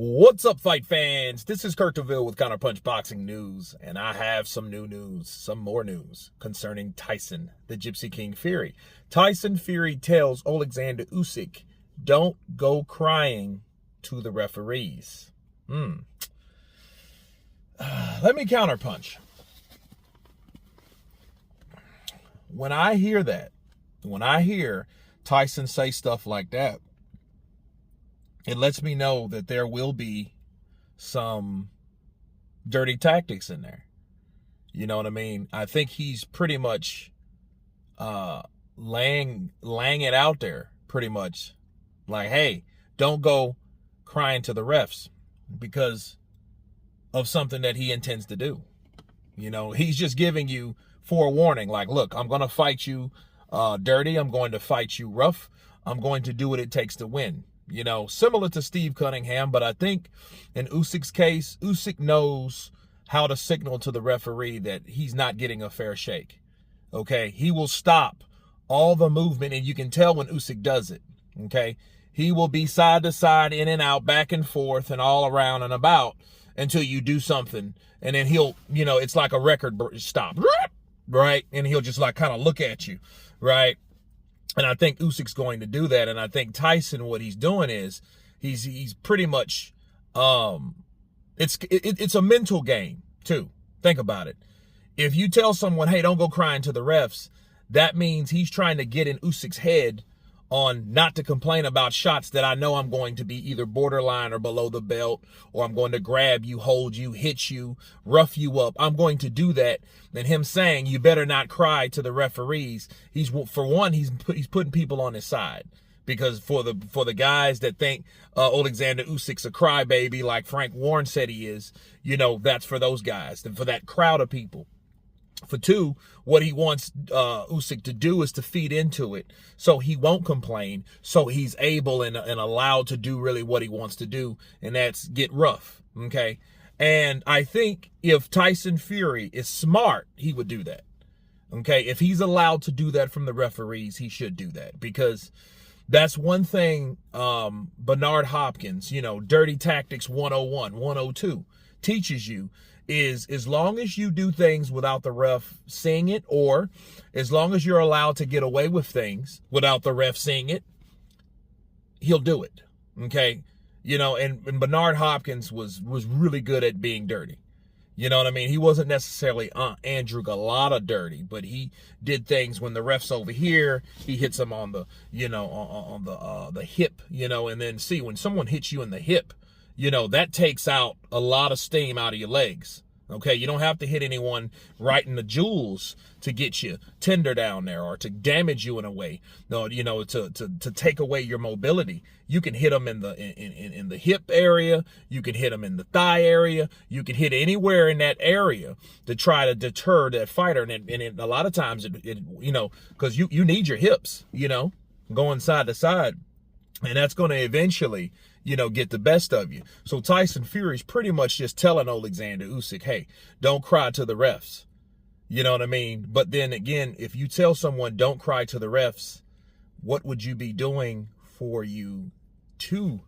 What's up, fight fans? This is Kurt DeVille with Counterpunch Boxing News, and I have some more news concerning Tyson, the Gypsy King Fury. Tyson Fury tells Oleksandr Usyk, don't go crying to the referees. Let me counterpunch. When I hear Tyson say stuff like that, it lets me know that there will be some dirty tactics in there. You know what I mean? I think he's pretty much laying it out there pretty much. Like, hey, don't go crying to the refs because of something that he intends to do. You know, he's just giving you forewarning. Like, look, I'm going to fight you dirty. I'm going to fight you rough. I'm going to do what it takes to win. You know, similar to Steve Cunningham, but I think in Usyk's case, Usyk knows how to signal to the referee that he's not getting a fair shake. Okay, he will stop all the movement, and you can tell when Usyk does it. Okay, he will be side to side, in and out, back and forth, and all around and about until you do something, and then he'll, you know, it's like a record stop, right? And he'll just like kind of look at you, right? And I think Usyk's going to do that. And I think Tyson, what he's doing is he's pretty much it's a mental game too. Think about it. If you tell someone, hey, don't go crying to the refs, that means he's trying to get in Usyk's head on not to complain about shots that I know I'm going to be either borderline or below the belt, or I'm going to grab you, hold you, hit you, rough you up. I'm going to do that. And him saying, you better not cry to the referees. He's putting people on his side, because for the guys that think Oleksandr Usyk's a crybaby like Frank Warren said he is, you know, that's for those guys and for that crowd of people. For two, what he wants Usyk to do is to feed into it so he won't complain, so he's able and allowed to do really what he wants to do, and that's get rough, okay? And I think if Tyson Fury is smart, he would do that, okay? If he's allowed to do that from the referees, he should do that, because that's one thing Bernard Hopkins, you know, Dirty Tactics 101, 102, teaches you is as long as you do things without the ref seeing it, or as long as you're allowed to get away with things without the ref seeing it, he'll do it, okay? You know, and Bernard Hopkins was really good at being dirty. You know what I mean? He wasn't necessarily Andrew Galata dirty, but he did things when the ref's over here, he hits him on the, you know, on the hip, you know, and then see, when someone hits you in the hip, you know, that takes out a lot of steam out of your legs. Okay, you don't have to hit anyone right in the jewels to get you tender down there or to damage you in a way. No, you know, to take away your mobility. You can hit them in the hip area. You can hit them in the thigh area. You can hit anywhere in that area to try to deter that fighter. And a lot of times, you know, because you need your hips, you know, going side to side. And that's going to eventually, you know, get the best of you. So Tyson Fury's pretty much just telling Oleksandr Usyk, hey, don't cry to the refs. You know what I mean? But then again, if you tell someone don't cry to the refs, what would you be doing for you to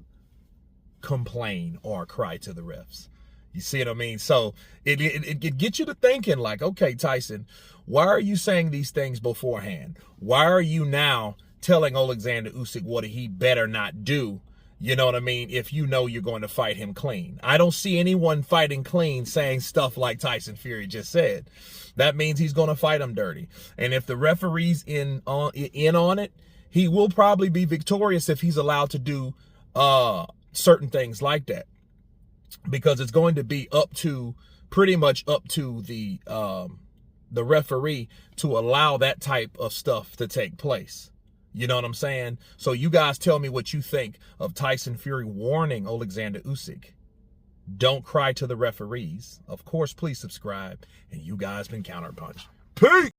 complain or cry to the refs? You see what I mean? So it gets you to thinking like, okay, Tyson, why are you saying these things beforehand? Why are you now telling Oleksandr Usyk what he better not do? You know what I mean? If you know you're going to fight him clean. I don't see anyone fighting clean saying stuff like Tyson Fury just said. That means he's going to fight him dirty. And if the referee's in on it, he will probably be victorious if he's allowed to do certain things like that. Because it's going to be pretty much up to the referee to allow that type of stuff to take place. You know what I'm saying? So you guys tell me what you think of Tyson Fury warning Oleksandr Usyk. Don't cry to the referees. Of course, please subscribe. And you guys been Counterpunch. Peace!